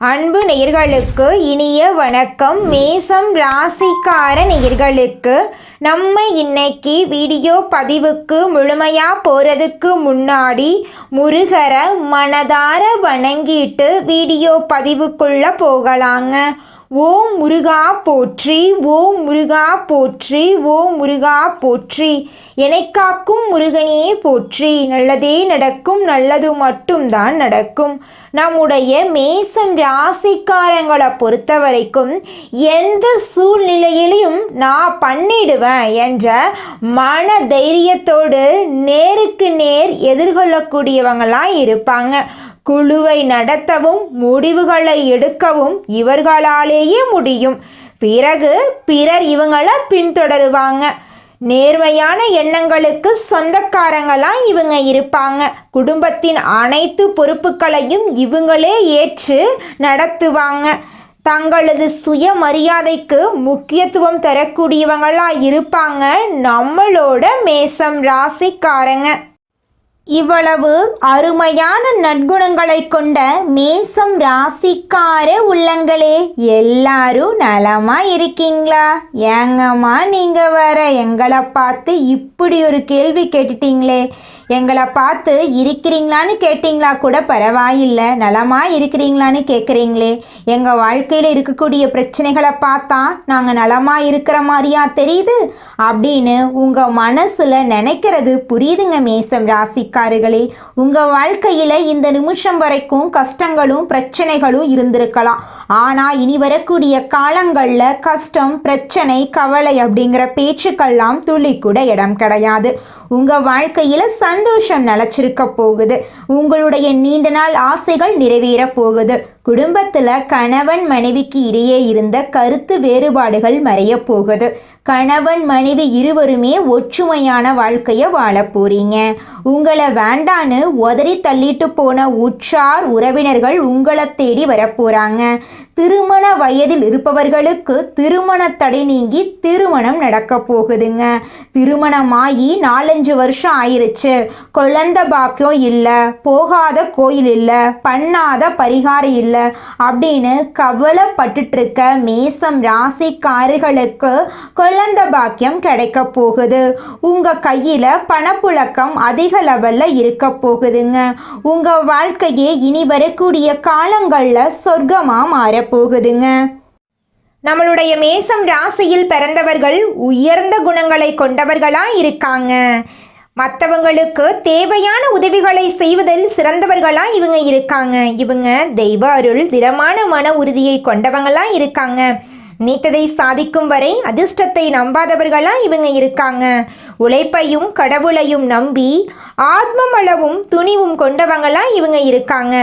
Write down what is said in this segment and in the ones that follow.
அன்பு நேயர்களுக்கு இனிய வணக்கம். மேசம் ராசிக்கார நேயர்களுக்கு நம்ம இன்னைக்கு வீடியோ பதிவுக்கு முழுமையாக போகிறதுக்கு முன்னாடி முருகரை மனதார வணங்கிட்டு வீடியோ பதிவுக்குள்ளே போகலாங்க. ஓம் முருகா போற்றி, ஓம் முருகா போற்றி, ஓம் முருகா போற்றி. எனக்காக்கும் முருகனே போற்றி. நல்லதே நடக்கும், நல்லது மட்டும்தான் நடக்கும். நம்முடைய மேசம் ராசிக்காரங்களை பொறுத்த வரைக்கும் எந்த சூழ்நிலையிலையும் நான் பண்ணிடுவேன் என்ற மன தைரியத்தோடு நேருக்கு நேர் எதிர்கொள்ளக்கூடியவங்களாம் இருப்பாங்க. குழுவை நடத்தவும் முடிவுகளை எடுக்கவும் இவர்களாலேயே முடியும். பிறகு பிறர் இவங்களை பின்தொடருவாங்க. நேர்மையான எண்ணங்களுக்கு சொந்தக்காரங்களாம் இவங்க இருப்பாங்க. குடும்பத்தின் அனைத்து பொறுப்புகளையும் இவங்களே ஏற்று நடத்துவாங்க. தங்களது சுயமரியாதைக்கு முக்கியத்துவம் தரக்கூடியவங்களா இருப்பாங்க நம்மளோட மேசம் ராசிக்காரங்க. இவ்வளவு அருமையான நற்குணங்களை கொண்ட மேசம் ராசிக்கார உள்ளங்களே, எல்லாரும் நலமா இருக்கீங்களா? ஏங்கம்மா நீங்க வர எங்களை பார்த்து இப்படி ஒரு கேள்வி கேட்டுட்டீங்களே. எங்களை பார்த்து இருக்கிறீங்களான்னு கேட்டிங்களா கூட பரவாயில்லை, நலமா இருக்கிறீங்களான்னு கேட்குறீங்களே. எங்கள் வாழ்க்கையில் இருக்கக்கூடிய பிரச்சனைகளை பார்த்தா நாங்கள் நலமாக இருக்கிற மாதிரியா தெரியுது அப்படின்னு உங்கள் மனசில் நினைக்கிறது புரியுதுங்க மேசம் ராசிக்காரர்களே. உங்கள் வாழ்க்கையில் இந்த நிமிஷம் வரைக்கும் கஷ்டங்களும் பிரச்சனைகளும் இருந்திருக்கலாம். ஆனால் இனி வரக்கூடிய காலங்களில் கஷ்டம், பிரச்சனை, கவலை அப்படிங்கிற பேச்சுக்கெல்லாம் துளி கூட இடம் கிடையாது. உங்கள் வாழ்க்கையில் சந்தோஷம் நிலச்சிருக்க போகுது. உங்களுடைய நீண்ட நாள் ஆசைகள் நிறைவேற போகுது. குடும்பத்தில் கணவன் மனைவிக்கு இடையே இருந்த கருத்து வேறுபாடுகள் மறைய போகுது. கணவன் மனைவி இருவருமே ஒற்றுமையான வாழ்க்கையை வாழ போறீங்க. உங்களை வேண்டான்னு உதறி தள்ளிட்டு போன உற்றார் உறவினர்கள் உங்களை தேடி வரப்போறாங்க. திருமண வயதில் இருப்பவர்களுக்கு திருமண தடை நீங்கி திருமணம் நடக்க போகுதுங்க. திருமணமாகி 4-5 வருஷம் ஆயிருச்சு, குழந்தை பாக்கியம் இல்லை, போகாத கோயில் இல்லை, பண்ணாத பரிகாரம் இல்லை அப்படின்னு கவலைப்பட்டுட்டு இருக்க மேசம் ராசிக்காரர்களுக்கு குழந்தை பாக்கியம் கிடைக்க போகுது. உங்க கையில பணப்புழக்கம் அதிக லெவல்ல இருக்க போகுதுங்க. உங்க வாழ்க்கையே இனி வரக்கூடிய காலங்கள்ல சொர்க்கமா மாற போகுதுங்க. நம்மளுடைய மேசம் ராசியில் பிறந்தவர்கள் உயர்ந்த குணங்களை கொண்டவர்களா இருக்காங்க. மற்றவங்களுக்கு தேவையான உதவிகளை செய்வதில் சிறந்தவர்களா இவங்க இருக்காங்க. இவங்க தெய்வ அருள், திடமான மன உறுதியை கொண்டவங்களா இருக்காங்க. நீத்ததை சாதிக்கும் வரை அதிர்ஷ்டத்தை நம்பாதவர்களா இவங்க இருக்காங்க. உழைப்பையும் கடவுளையும் நம்பி ஆத்மமளவும் துணிவும் கொண்டவங்களா இவங்க இருக்காங்க.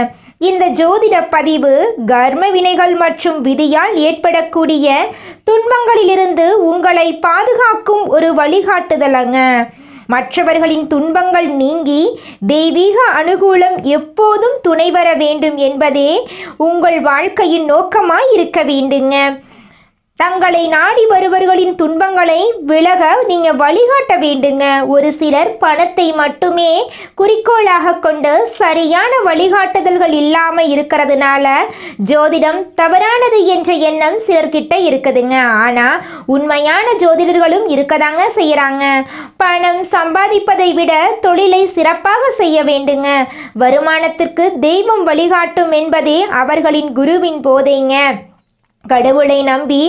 இந்த ஜோதிட பதிவு கர்ம வினைகள் மற்றும் விதியால் ஏற்படக்கூடிய துன்பங்களிலிருந்து உங்களை பாதுகாக்கும் ஒரு வழிகாட்டுதலங்க. மற்றவர்களின் துன்பங்கள் நீங்கி தெய்வீக அனுகூலம் எப்போதும் துணை வர வேண்டும் என்பதே உங்கள் வாழ்க்கையின் நோக்கமாய் இருக்க வேண்டுங்க. தங்களை நாடி வருபவர்களின் துன்பங்களை விலக நீங்க வழிகாட்ட வேண்டுங்க. ஒரு சிலர் பணத்தை மட்டுமே குறிக்கோளாக கொண்டு சரியான வழிகாட்டுதல்கள் இல்லாம இருக்கிறதுனால ஜோதிடம் தவறானது என்ற எண்ணம் சிலர்கிட்ட இருக்குதுங்க. ஆனா உண்மையான ஜோதிடர்களும் இருக்கதாங்க செய்யறாங்க. பணம் சம்பாதிப்பதை விட தொழிலை சிறப்பாக செய்ய வேண்டுங்க. வருமானத்திற்கு தெய்வம் வழிகாட்டும் என்பதே அவர்களின் குருவின் போதைங்க. கடவுளை நம்பி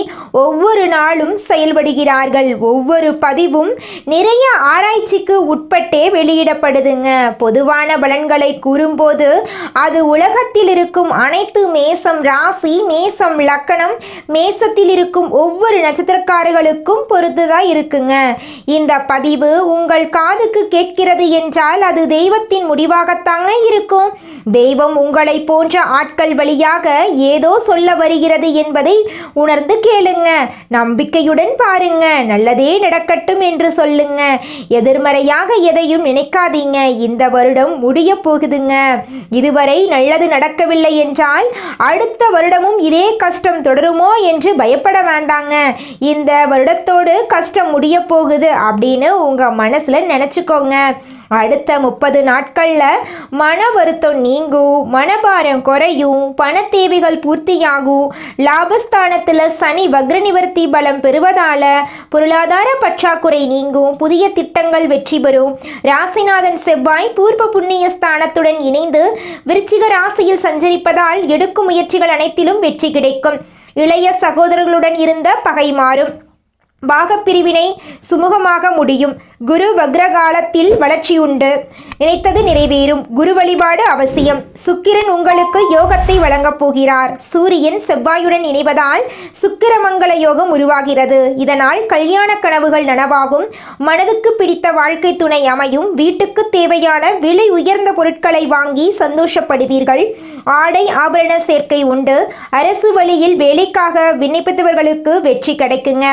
ஒவ்வொரு நாளும் செயல்படுகிறார்கள். ஒவ்வொரு பதிவும் நிறைய ஆராய்ச்சிக்கு உட்பட்டே வெளியிடப்படுதுங்க. பொதுவான பலன்களை கூறும்போது அது உலகத்தில் இருக்கும் அனைத்து மேசம் ராசி, மேசம் லக்கணம், மேசத்தில் இருக்கும் ஒவ்வொரு நட்சத்திரக்காரர்களுக்கும் பொறுத்துதான் இருக்குங்க. இந்த பதிவு உங்கள் காதுக்கு கேட்கிறது என்றால் அது தெய்வத்தின் முடிவாகத்தாங்க இருக்கும். தெய்வம் உங்களை போன்ற ஆட்கள் வழியாக ஏதோ சொல்ல வருகிறது என்பதை உணர்ந்து கேளுங்க. நம்பிக்கையுடன் பாருங்க. நல்லதே நடக்கட்டும் என்று சொல்லுங்க. எதிர்மறையாக எதையும் நினைக்காதீங்க. இந்த வருடம் முடிய போகுதுங்க. இதுவரை நல்லது நடக்கவில்லை என்றால் அடுத்த வருடமும் இதே கஷ்டம் தொடருமோ என்று பயப்பட வேண்டாங்க. இந்த வருடத்தோடு கஷ்டம் முடிய போகுது அப்படின்னு உங்க மனசுல நினைச்சுக்கோங்க. அடுத்த 30 நாட்களில் மன வருத்தம் நீங்கும், மனபாரம் குறையும், பண தேவைகள் பூர்த்தியாகும். லாபஸ்தானத்தில் சனி வக்ர நிவர்த்தி பலம் பெறுவதால் பொருளாதார பற்றாக்குறை நீங்கும், புதிய திட்டங்கள் வெற்றி பெறும். ராசிநாதன் செவ்வாய் பூர்வ புண்ணிய ஸ்தானத்துடன் இணைந்து விருச்சிக ராசியில் சஞ்சரிப்பதால் எடுக்கும் முயற்சிகள் அனைத்திலும் வெற்றி கிடைக்கும். இளைய சகோதரர்களுடன் இருந்த பகை மாறும். பாகப்பிரிவினை சுமூகமாக முடியும். குரு வக்ரகாலத்தில் வளர்ச்சி உண்டு. நினைத்தது நிறைவேறும். குரு வழிபாடு அவசியம். சுக்கிரன் உங்களுக்கு யோகத்தை வழங்கப் போகிறார். சூரியன் செவ்வாயுடன் இணைவதால் சுக்கிரமங்கல யோகம் உருவாகிறது. இதனால் கல்யாண கனவுகள் நனவாகும். மனதுக்கு பிடித்த வாழ்க்கை துணை அமையும். வீட்டுக்கு தேவையான விலை உயர்ந்த பொருட்களை வாங்கி சந்தோஷப்படுவீர்கள். ஆடை ஆபரண சேர்க்கை உண்டு. அரசு வழியில் வேலைக்காக விண்ணப்பித்தவர்களுக்கு வெற்றி கிடைக்குங்க.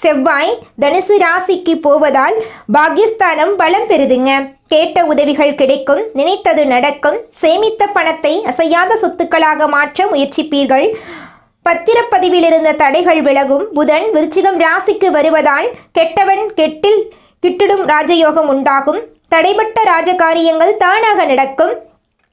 செவ்வாய் தனுசு ராசிக்கு போவதால் பாக்கியஸ்தானம் பலம் பெறுதுங்க. கேட்ட உதவிகள் கிடைக்கும். நினைத்தது நடக்கும். சேமித்த பணத்தை அசையாத சொத்துக்களாக மாற்ற முயற்சிப்பீர்கள். பத்திரப்பதிவில் இருந்த தடைகள் விலகும். புதன் விருச்சிகம் ராசிக்கு வருவதால் கெட்டவன் கெட்டில் கிட்டிடும் ராஜயோகம் உண்டாகும். தடைப்பட்ட ராஜகாரியங்கள் தானாக நடக்கும்.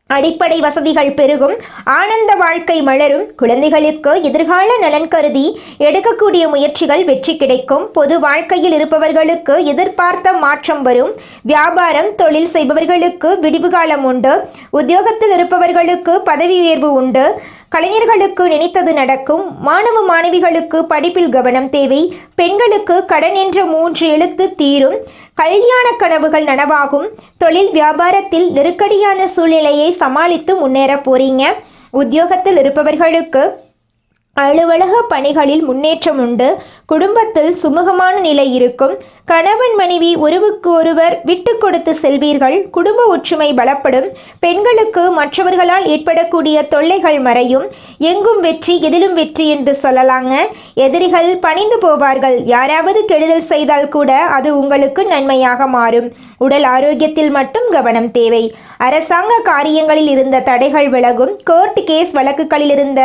அடிப்படை வசதிகள் பெருகும். ஆனந்த வாழ்க்கை மலரும். குழந்தைகளுக்கு எதிர்கால நலன் கருதி எடுக்கக்கூடிய முயற்சிகள் வெற்றி கிடைக்கும். பொது வாழ்க்கையில் இருப்பவர்களுக்கு எதிர்பார்த்த மாற்றம் வரும். வியாபாரம் தொழில் செய்பவர்களுக்கு விடிவு காலம் உண்டு. உத்தியோகத்தில் இருப்பவர்களுக்கு பதவி உயர்வு உண்டு. கலைஞர்களுக்கு நினைத்தது நடக்கும். மாணவ மாணவிகளுக்கு படிப்பில் கவனம் தேவை. பெண்களுக்கு கடன் என்ற 3 எழுத்து தீரும். கல்யாண கனவுகள் நனவாகும். தொழில் வியாபாரத்தில் நெருக்கடியான சூழ்நிலையை சமாளித்து முன்னேற போறீங்க. உத்தியோகத்தில் இருப்பவர்களுக்கு அலுவலக பணிகளில் முன்னேற்றம் உண்டு. குடும்பத்தில் சுமூகமான நிலை இருக்கும். கணவன் மனைவி ஒருவருக்கு ஒருவர் விட்டு கொடுத்து செல்வீர்கள். குடும்ப ஒற்றுமை பலப்படும். பெண்களுக்கு மற்றவர்களால் ஏற்படக்கூடிய தொல்லைகள் மறையும். எங்கும் வெற்றி எதிலும் வெற்றி என்று சொல்லலாங்க. எதிரிகள் பணிந்து போவார்கள். யாராவது கெடுதல் செய்தால் கூட அது உங்களுக்கு நன்மையாக மாறும். உடல் ஆரோக்கியத்தில் மட்டும் கவனம் தேவை. அரசாங்க காரியங்களில் இருந்த தடைகள் விலகும். கோர்ட் கேஸ் வழக்குகளில் இருந்த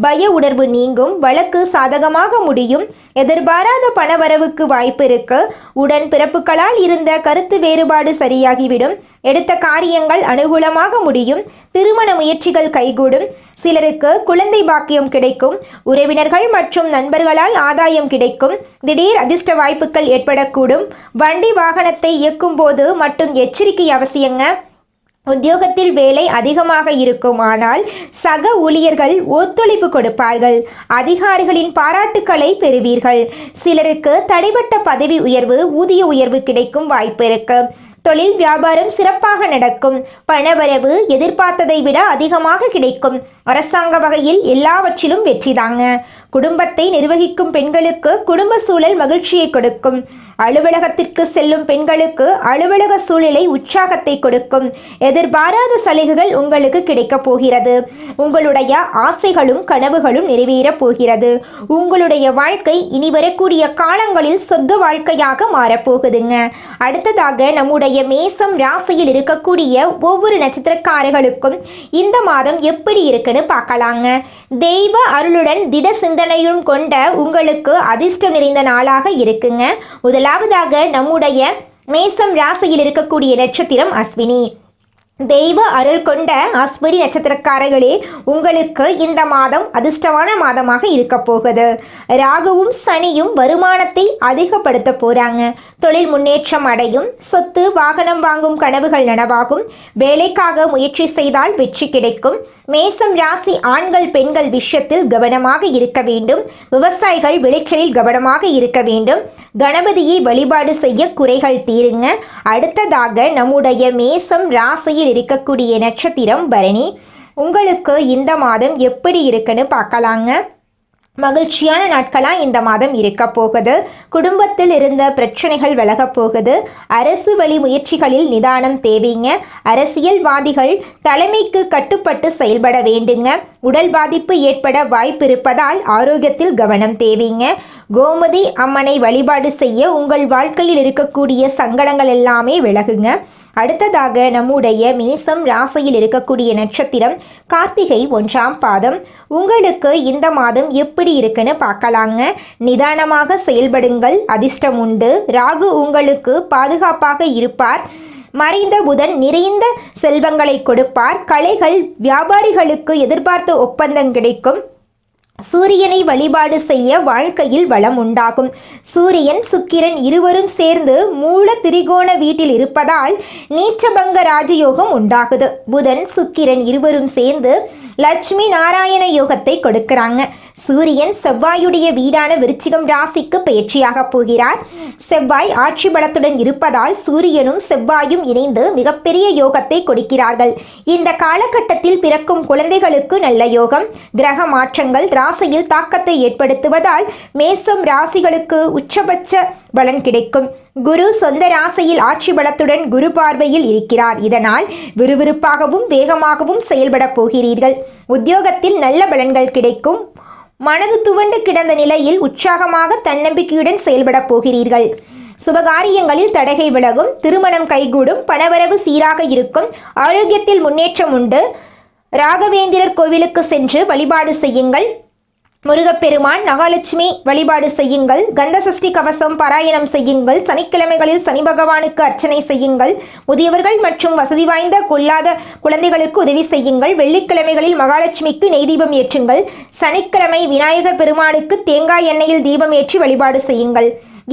பய உணர்வு நீங்கும். வழக்கு சாதகமாக முடியும். எதிர்பாராத பணவரவுக்கு வாய்ப்பு இருக்கு. உடன் பிறப்புகளால் இருந்த கருத்து வேறுபாடு சரியாகிவிடும். எடுத்த காரியங்கள் அனுகூலமாக முடியும். திருமண முயற்சிகள் கைகூடும். சிலருக்கு குழந்தை பாக்கியம் கிடைக்கும். உறவினர்கள் மற்றும் நண்பர்களால் ஆதாயம் கிடைக்கும். திடீர் அதிர்ஷ்ட வாய்ப்புகள் ஏற்படக்கூடும். வண்டி வாகனத்தை இயக்கும் போது மட்டும் எச்சரிக்கை அவசியங்க. உத்தியோகத்தில் வேலை அதிகமாக இருக்கும். ஆனால் சக ஊழியர்கள் ஒத்துழைப்பு கொடுப்பார்கள். அதிகாரிகளின் பாராட்டுக்களை பெறுவீர்கள். சிலருக்கு தடைப்பட்ட பதவி உயர்வு ஊதிய உயர்வு கிடைக்கும் வாய்ப்பு இருக்கு. தொழில் வியாபாரம் சிறப்பாக நடக்கும். பணவரவு எதிர்பார்த்ததை விட அதிகமாக கிடைக்கும். அரசாங்க வகையில் எல்லாவற்றிலும் வெற்றிதாங்க. குடும்பத்தை நிர்வகிக்கும் பெண்களுக்கு குடும்ப சூழல் மகிழ்ச்சியை கொடுக்கும். அலுவலகத்திற்கு செல்லும் பெண்களுக்கு அலுவலக சூழ்நிலை உற்சாகத்தை கொடுக்கும். எதிர்பாராத சலுகைகள் உங்களுக்கு கிடைக்கப் போகிறது. உங்களுடைய ஆசைகளும் கனவுகளும் நிறைவேறப் போகிறது. உங்களுடைய வாழ்க்கை இனி வரக்கூடிய காலங்களில் சொர்க்க வாழ்க்கையாக மாறப்போகுதுங்க. அடுத்ததாக நம்முடைய மேசம் ராசியில் இருக்கக்கூடிய ஒவ்வொரு நட்சத்திரக்காரர்களுக்கும் இந்த மாதம் எப்படி இருக்குன்னு பார்க்கலாங்க. தெய்வ அருளுடன் திட சிந்தனையும் கொண்ட உங்களுக்கு அதிர்ஷ்டம் நிறைந்த நாளாக இருக்குங்க. முதலாவதாக நம்முடைய மேசம் ராசியில் இருக்கக்கூடிய நட்சத்திரம் அஸ்வினி. தெய்வ அருள் கொண்ட அஸ்வினி நட்சத்திரக்காரர்களே, உங்களுக்கு இந்த மாதம் அதிர்ஷ்டமான மாதமாக இருக்க போகுது. ராகுவும் சனியும் வருமானத்தை அதிகப்படுத்த போறாங்க. தொழில் முன்னேற்றம் அடையும். சொத்து வாகனம் வாங்கும் கனவுகள் நனவாகும். வேலைக்காக முயற்சி செய்தால் வெற்றி கிடைக்கும். மேசம் ராசி ஆண்கள் பெண்கள் விஷயத்தில் கவனமாக இருக்க வேண்டும். விவசாயிகள் விளைச்சலில் கவனமாக இருக்க வேண்டும். கணபதியை வழிபாடு செய்ய குறைகள் தீருங்க. அடுத்ததாக நம்முடைய மேசம் ராசியில் இருக்கக்கூடிய நட்சத்திரம் பரணி. உங்களுக்கு இந்த மாதம் எப்படி இருக்குன்னு பார்க்கலாங்க. மகிழ்ச்சியான நாட்களாக இந்த மாதம் இருக்க போகுது. குடும்பத்தில் இருந்த பிரச்சனைகள் விலகப் போகுது. அரசு வழி முயற்சிகளில் நிதானம் தேவைங்க. அரசியல்வாதிகள் தலைமைக்கு கட்டுப்பட்டு செயல்பட வேண்டுங்க. உடல் பாதிப்பு ஏற்பட வாய்ப்பு இருப்பதால் ஆரோக்கியத்தில் கவனம் தேவைங்க. கோமதி அம்மனை வழிபாடு செய்ய உங்கள் வாழ்க்கையில் இருக்கக்கூடிய சங்கடங்கள் எல்லாமே விலகுங்க. அடுத்ததாக நம்முடைய மேசம் ராசியில் இருக்கக்கூடிய நட்சத்திரம் கார்த்திகை 1ஆம் பாதம். உங்களுக்கு இந்த மாதம் எப்படி இருக்குன்னு பார்க்கலாங்க. நிதானமாக செயல்படுங்கள். அதிர்ஷ்டம் உண்டு. ராகு உங்களுக்கு பாதுகாப்பாக இருப்பார். மறைந்த புதன் நிறைந்த செல்வங்களை கொடுப்பார். கலைகள் வியாபாரிகளுக்கு எதிர்பார்த்த ஒப்பந்தம் கிடைக்கும். சூரியனை வழிபாடு செய்ய வாழ்க்கையில் வளம் உண்டாகும். சூரியன் சுக்கிரன் இருவரும் சேர்ந்து மூல திரிகோண வீட்டில் இருப்பதால் நீச்சபங்க ராஜயோகம் உண்டாகுது. புதன் சுக்கிரன் இருவரும் சேர்ந்து லட்சுமி நாராயண யோகத்தை கொடுக்கிறாங்க. சூரியன் செவ்வாயுடைய வீடான விருச்சிகம் ராசிக்கு பயிற்சியாக போகிறார். செவ்வாய் ஆட்சி பலத்துடன் இருப்பதால் சூரியனும் செவ்வாயும் இணைந்து மிகப்பெரிய யோகத்தை கொடுக்கிறார்கள். இந்த காலகட்டத்தில் பிறக்கும் குழந்தைகளுக்கு நல்ல யோகம். கிரக மாற்றங்கள் ராசியில் தாக்கத்தை ஏற்படுத்துவதால் மேசம் ராசிகளுக்கு உச்சபட்ச பலன் கிடைக்கும். குரு சொந்த ராசியில் ஆட்சி பலத்துடன் குரு பார்வையில் இருக்கிறார். இதனால் விறுவிறுப்பாகவும் வேகமாகவும் செயல்பட போகிறீர்கள். உத்தியோகத்தில் நல்ல பலன்கள் கிடைக்கும். மனது துவண்டு கிடந்த நிலையில் உற்சாகமாக தன்னம்பிக்கையுடன் செயல்பட போகிறீர்கள். சுபகாரியங்களில் தடைகள் விலகும். திருமணம் கைகூடும். பணவரவு சீராக இருக்கும். ஆரோக்கியத்தில் முன்னேற்றம் உண்டு. ராகவேந்திரர் கோவிலுக்கு சென்று வழிபாடு செய்யுங்கள். முருகப்பெருமான் மகாலட்சுமி வழிபாடு செய்யுங்கள். கந்தசஷ்டி கவசம் பாராயணம் செய்யுங்கள். சனிக்கிழமைகளில் சனி பகவானுக்கு அர்ச்சனை செய்யுங்கள். முதியவர்கள் மற்றும் வசதி வாய்ந்த கொள்ளாத குழந்தைகளுக்கு உதவி செய்யுங்கள். வெள்ளிக்கிழமைகளில் மகாலட்சுமிக்கு நெய் தீபம் ஏற்றுங்கள். சனிக்கிழமை விநாயகர் பெருமானுக்கு தேங்காய் எண்ணெயில் தீபம் ஏற்றி வழிபாடு செய்யுங்கள்.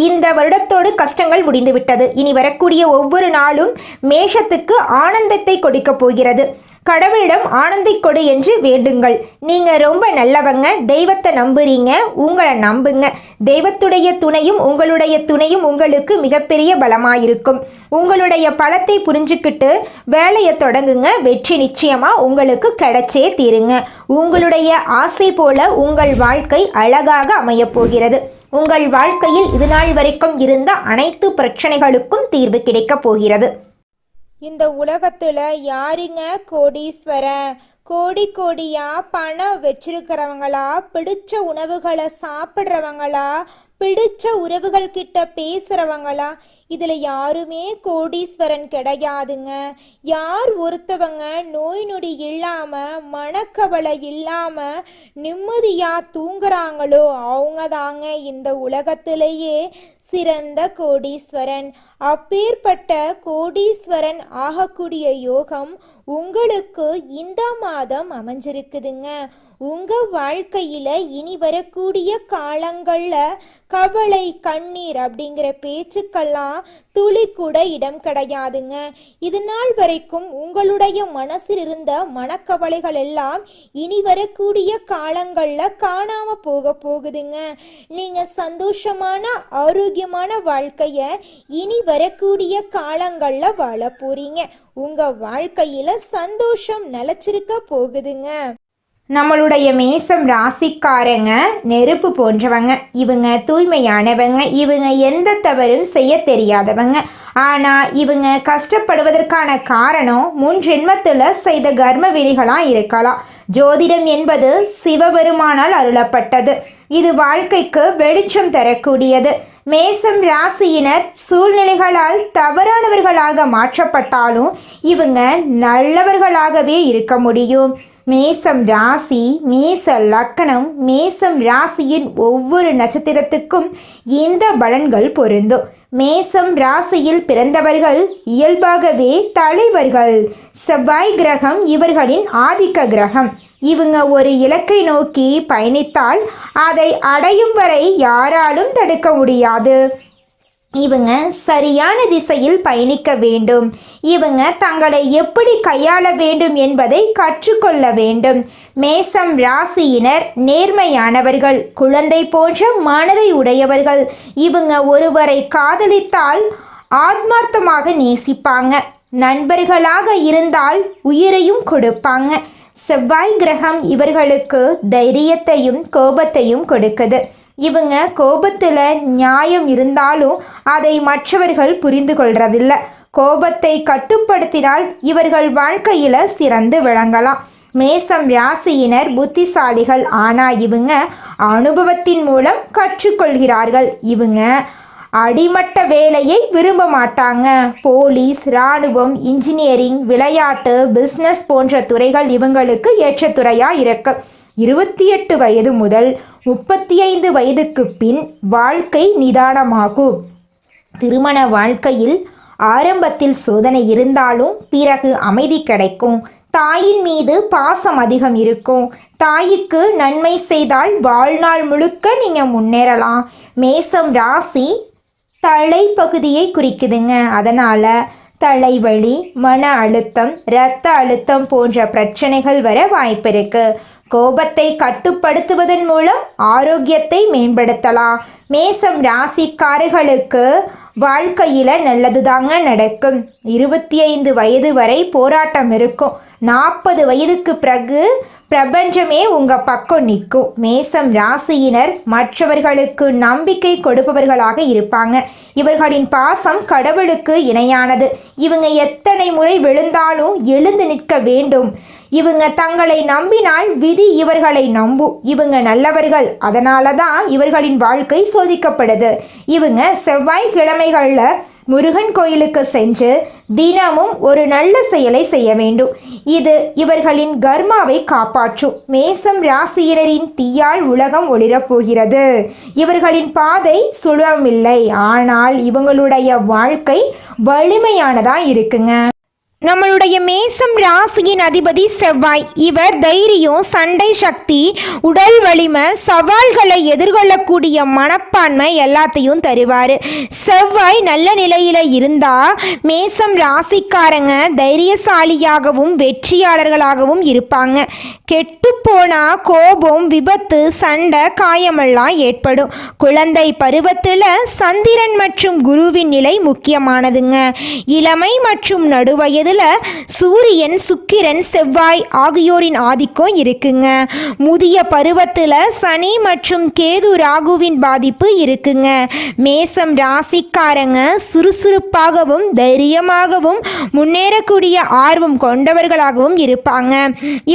இந்த வருடத்தோடு கஷ்டங்கள் முடிந்துவிட்டது. இனி வரக்கூடிய ஒவ்வொரு நாளும் மேஷத்துக்கு ஆனந்தத்தை கொடுக்க போகிறது. கடவுளிடம் ஆனந்தை கொடு என்று வேண்டுங்கள். நீங்க ரொம்ப நல்லவங்க. தெய்வத்தை நம்புறீங்க. உங்களை நம்புங்க. தெய்வத்துடைய துணையும் உங்களுடைய துணையும் உங்களுக்கு மிகப்பெரிய பலமாயிருக்கும். உங்களுடைய பலத்தை புரிஞ்சுக்கிட்டு வேலையை தொடங்குங்க. வெற்றி நிச்சயமா உங்களுக்கு கிடைச்சே தீருங்க. உங்களுடைய ஆசை போல உங்கள் வாழ்க்கை அழகாக அமையப் போகிறது. உங்கள் வாழ்க்கையில் இதுநாள் வரைக்கும் இருந்த அனைத்து பிரச்சனைகளுக்கும் தீர்வு கிடைக்கப் போகிறது. இந்த உலகத்துல யாருங்க கோடீஸ்வரன்? கோடி கோடியா பணம் வச்சிருக்கிறவங்களா, பிடிச்ச உணவுகளை சாப்பிட்றவங்களா, பிடிச்ச உறவுகள் கிட்ட பேசுறவங்களா? இதுல யாருமே கோடீஸ்வரன் கிடையாதுங்க. யார் ஒருத்தவங்க நோய் நொடி இல்லாம மனக்கவலை இல்லாம நிம்மதியா தூங்குறாங்களோ அவங்க தாங்க இந்த உலகத்திலேயே சிறந்த கோடீஸ்வரன். அப்பேற்பட்ட கோடீஸ்வரன் ஆகக்கூடிய யோகம் உங்களுக்கு இந்த மாதம் அமைஞ்சிருக்குதுங்க. உங்க வாழ்க்கையில இனி வரக்கூடிய காலங்கள்ல கவலை கண்ணீர் அப்படிங்கிற பேச்சுக்கெல்லாம் துளி கூட இடம் கிடையாதுங்க. இது நாள் வரைக்கும் உங்களுடைய மனசில் இருந்த மனக்கவலைகள் எல்லாம் இனி வரக்கூடிய காலங்கள்ல காணாம போகுதுங்க. நீங்க சந்தோஷமான ஆரோக்கியமான வாழ்க்கைய இனி வரக்கூடிய காலங்கள்ல வாழ போறீங்க. உங்க வாழ்க்கையில சந்தோஷம் நிலைச்சிருக்க போகுதுங்க. நம்மளுடைய மேசம் ராசிக்காரங்க நெருப்பு போன்றவங்க. இவங்க தூய்மையானவங்க. இவங்க எந்த தவறும் செய்ய தெரியாதவங்க. ஆனால் இவங்க கஷ்டப்படுவதற்கான காரணம் முன் ஜென்மத்தில் செய்த கர்ம வினைகளாக இருக்கலாம். ஜோதிடம் என்பது சிவபெருமானால் அருளப்பட்டது. இது வாழ்க்கைக்கு வெளிச்சம் தரக்கூடியது. மேசம் ராசியினர் சூழ்நிலைகளால் தவறானவர்களாக மாற்றப்பட்டாலும் இவங்க நல்லவர்களாகவே இருக்க முடியும். மேசம் ராசி, மேச லக்கணம், மேசம் ராசியின் ஒவ்வொரு நட்சத்திரத்துக்கும் இந்த பலன்கள் பொருந்தும். மேசம் ராசியில் பிறந்தவர்கள் இயல்பாகவே தலைவர்கள். செவ்வாய் கிரகம் இவர்களின் ஆதிக்க கிரகம். இவங்க ஒரு இலக்கை நோக்கி பயணித்தால் அதை அடையும் வரை யாராலும் தடுக்க முடியாது. இவங்க சரியான திசையில் பயணிக்க வேண்டும். இவங்க தங்களை எப்படி கையாள வேண்டும் என்பதை கற்றுக்கொள்ள வேண்டும். மேசம் ராசியினர் நேர்மையானவர்கள். குழந்தை போன்ற மனதை உடையவர்கள். இவங்க ஒருவரை காதலித்தால் ஆத்மார்த்தமாக நேசிப்பாங்க. நண்பர்களாக இருந்தால் உயிரையும் கொடுப்பாங்க. செவ்வாய் கிரகம் இவர்களுக்கு தைரியத்தையும் கோபத்தையும் கொடுக்குது. இவங்க கோபத்தில் நியாயம் இருந்தாலும் அதை மற்றவர்கள் புரிந்து கொள்றதில்லை. கோபத்தை கட்டுப்படுத்தினால் இவர்கள் வாழ்க்கையில் சிறந்து விளங்கலாம். மேசம் ராசியினர் புத்திசாலிகள். ஆனால் இவங்க அனுபவத்தின் மூலம் கற்றுக்கொள்கிறார்கள். இவங்க அடிமட்ட வேலையை விரும்ப மாட்டாங்க. போலீஸ், இராணுவம், இன்ஜினியரிங், விளையாட்டு, பிஸ்னஸ் போன்ற துறைகள் இவங்களுக்கு ஏற்ற துறையாக இருக்கு. 28 வயது முதல் 35 வயதுக்கு பின் வாழ்க்கை நிதானமாகும். திருமண வாழ்க்கையில் ஆரம்பத்தில் சோதனை இருந்தாலும் பிறகு அமைதி கிடைக்கும். தாயின் மீது பாசம் அதிகம் இருக்கும். தாய்க்கு நன்மை செய்தால் வாழ்நாள் முழுக்க நீங்கள் முன்னேறலாம். மேசம் ராசி தலைப்பகுதியை குறிக்குதுங்க. அதனால் தலைவலி, மன அழுத்தம், இரத்த அழுத்தம் போன்ற பிரச்சனைகள் வர வாய்ப்பு இருக்கு. கோபத்தை கட்டுப்படுத்துவதன் மூலம் ஆரோக்கியத்தை மேம்படுத்தலாம். மேசம் ராசிக்காரர்களுக்கு வாழ்க்கையில் நல்லது தாங்க நடக்கும். 25 வயது வரை போராட்டம் இருக்கும். 40 வயதுக்கு பிறகு பிரபஞ்சமே உங்கள் பக்கம் நிற்கும். மேசம் ராசியினர் மற்றவர்களுக்கு நம்பிக்கை கொடுப்பவர்களாக இருப்பாங்க. இவர்களின் பாசம் கடவுளுக்கு இணையானது. இவங்க எத்தனை முறை விழுந்தாலும் எழுந்து நிற்க வேண்டும். இவங்க தங்களை நம்பினால் விதி இவர்களை நம்பும். இவங்க நல்லவர்கள், அதனால தான் இவர்களின் வாழ்க்கை சோதிக்கப்படுது. இவங்க செவ்வாய்க்கிழமைகளில் முருகன் கோயிலுக்கு சென்று தினமும் ஒரு நல்ல செயலை செய்ய வேண்டும். இது இவர்களின் கர்மாவை காப்பாற்றும். மேசம் ராசியினரின் தீயால் உலகம் ஒளிரப் போகிறது. இவர்களின் பாதை சுலபமில்லை, ஆனால் இவங்களுடைய வாழ்க்கை வலிமையானதா இருக்குங்க. நம்மளுடைய மேசம் ராசியின் அதிபதி செவ்வாய். இவர் தைரியம், சண்டை சக்தி, உடல் வலிமை, சவால்களை எதிர்கொள்ளக்கூடிய மனப்பான்மை எல்லாத்தையும் தருவார். செவ்வாய் நல்ல நிலையில் இருந்தால் மேசம் ராசிக்காரங்க தைரியசாலியாகவும் வெற்றியாளர்களாகவும் இருப்பாங்க. கெட்டுப்போனால் கோபம், விபத்து, சண்டை, காயமெல்லாம் ஏற்படும். குழந்தை பருவத்தில் சந்திரன் மற்றும் குருவின் நிலை முக்கியமானதுங்க. இளமை மற்றும் நடுவயது சூரியன், சுக்கிரன், செவ்வாய் ஆகியோரின் ஆதிக்கம் இருக்குங்க. முதிய பருவத்தில் சனி மற்றும் கேது, ராகுவின் பாதிப்பு இருக்குங்க. மேசம் ராசிக்காரங்க சுறுசுறுப்பாகவும் தைரியமாகவும் முன்னேறக்கூடிய ஆர்வம் கொண்டவர்களாகவும் இருப்பாங்க.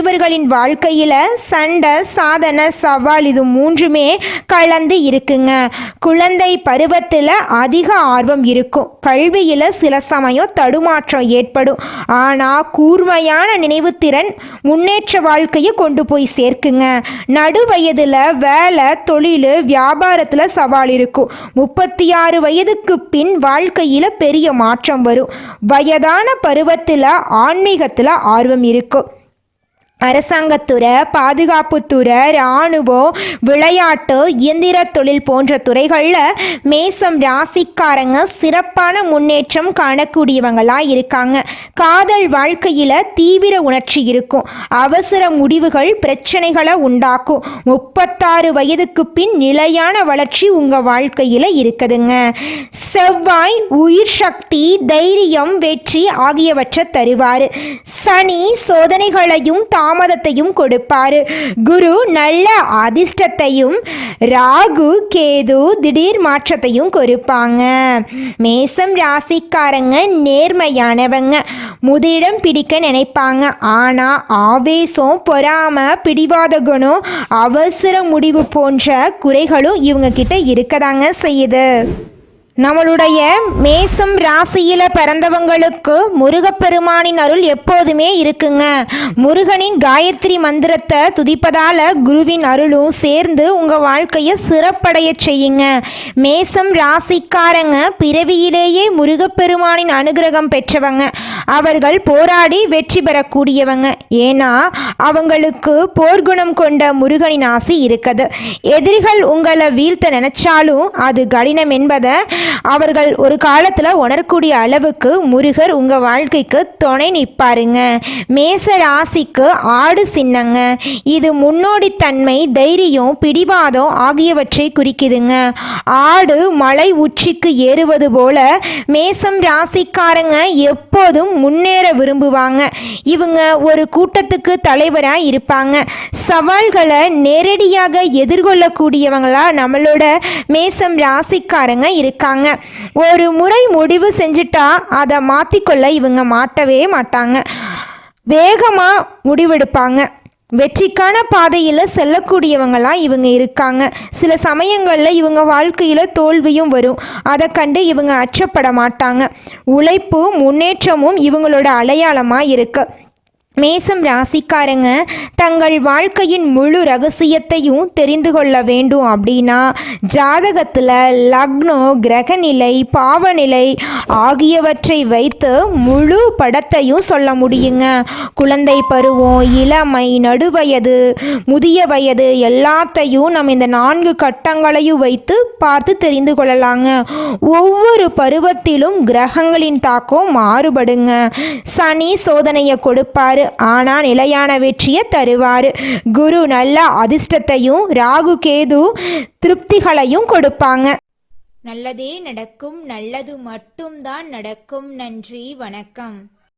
இவர்களின் வாழ்க்கையில் சண்டை, சாதனை, சவால் இது மூன்றுமே கலந்து இருக்குங்க. குழந்தை பருவத்தில் அதிக ஆர்வம் இருக்கும். கல்வியில் சில சமயம் தடுமாற்றம் ஏற்படும். ஆனால் கூர்மையான நினைவுத்திறன் முன்னேற்ற வாழ்க்கையை கொண்டு போய் சேர்க்குங்க. நடுவயதில் வேலை, தொழில், வியாபாரத்தில் சவால் இருக்கும். 36 வயதுக்கு பின் வாழ்க்கையில் பெரிய மாற்றம் வரும். வயதான பருவத்தில் ஆன்மீகத்தில் ஆர்வம் இருக்கும். அரசாங்கத்துறை, பாதுகாப்புத்துறை, இராணுவம், விளையாட்டு, இயந்திர தொழில் போன்ற துறைகளில் மேசம் ராசிக்காரங்க சிறப்பான முன்னேற்றம் காணக்கூடியவங்களாக இருக்காங்க. காதல் வாழ்க்கையில் தீவிர உணர்ச்சி இருக்கும். அவசர முடிவுகள் பிரச்சனைகளை உண்டாக்கும். 36 வயதுக்கு பின் நிலையான வளர்ச்சி உங்கள் வாழ்க்கையில் இருக்குதுங்க. செவ்வாய் உயிர் சக்தி, தைரியம், வெற்றி ஆகியவற்றை தருவார். சனி சோதனைகளையும் தாமதத்தையும் கொடுப்பாரு. குரு நல்ல அதிர்ஷ்டத்தையும், ராகு, கேது திடீர் மாற்றத்தையும் கொடுப்பாங்க. மேசம் ராசிக்காரங்க நேர்மையானவங்க. முதலிடம் பிடிக்க நினைப்பாங்க. ஆனால் ஆவேசம், பொறாமை, பிடிவாத குணம், அவசர முடிவு போன்ற குறைகளும் இவங்க கிட்ட இருக்கதாங்க செய்யுது. நம்மளுடைய மேசம் ராசியில் பிறந்தவங்களுக்கு முருகப்பெருமானின் அருள் எப்போதுமே இருக்குங்க. முருகனின் காயத்ரி மந்திரத்தை துதிப்பதால் குருவின் அருளும் சேர்ந்து உங்கள் வாழ்க்கையை சிறப்படைய செய்யுங்க. மேசம் ராசிக்காரங்க பிறவியிலேயே முருகப்பெருமானின் அனுகிரகம் பெற்றவங்க. அவர்கள் போராடி வெற்றி பெறக்கூடியவங்க. ஏன்னா அவங்களுக்கு போர்க்குணம் கொண்ட முருகனின் ஆசி இருக்குது. எதிரிகள் உங்களை வீழ்த்த நினைச்சாலும் அது கடினம் என்பதை அவர்கள் ஒரு காலத்தில் உணரக்கூடிய அளவுக்கு முருகர் உங்கள் வாழ்க்கைக்கு துணை நிற்பாருங்க. மேச ராசிக்கு ஆடு சின்னங்க. இது முன்னோடித்தன்மை, தைரியம், பிடிவாதம் ஆகியவற்றை குறிக்குதுங்க. ஆடு மலை உச்சிக்கு ஏறுவது போல மேசம் ராசிக்காரங்க எப்போதும் முன்னேற விரும்புவாங்க. இவங்க ஒரு கூட்டத்துக்கு தலைவராக இருப்பாங்க. சவால்களை நேரடியாக எதிர்கொள்ளக்கூடியவங்களா நம்மளோட மேசம் ராசிக்காரங்க இருக்காங்க. ஒரு முறை முடிவு செஞ்சுட்டா அதை மாற்றிக்கொள்ள இவங்க மாட்டவே மாட்டாங்க. வேகமாக முடிவெடுப்பாங்க. வெற்றிக்கான பாதையில் செல்லக்கூடியவங்களாம் இவங்க இருக்காங்க. சில சமயங்களில் இவங்க வாழ்க்கையில் தோல்வியும் வரும். அதை கண்டு இவங்க அச்சப்பட மாட்டாங்க. உழைப்பு, முன்னேற்றமும் இவங்களோட அடையாளமாக இருக்கு. மேசம் ராசிக்காரங்க தங்கள் வாழ்க்கையின் முழு ரகசியத்தையும் தெரிந்து கொள்ள வேண்டும் அப்படின்னா ஜாதகத்தில் லக்னம், கிரகநிலை, பாவநிலை ஆகியவற்றை வைத்து முழு படத்தையும் சொல்ல முடியுங்க. குழந்தை பருவம், இளமை, நடுவயது, முதிய வயது எல்லாத்தையும் நம்ம இந்த 4 கட்டங்களையும் வைத்து பார்த்து தெரிந்து கொள்ளலாங்க. ஒவ்வொரு பருவத்திலும் கிரகங்களின் தாக்கம் மாறுபடுங்க. சனி சோதனையை கொடுப்பாரு, ஆனால் நிலையான வெற்றியை தருவார். குரு நல்ல அதிர்ஷ்டத்தையும், ராகு கேது திருப்திகளையும் கொடுப்பாங்க. நல்லதே நடக்கும், நல்லது மட்டும்தான் நடக்கும். நன்றி, வணக்கம்.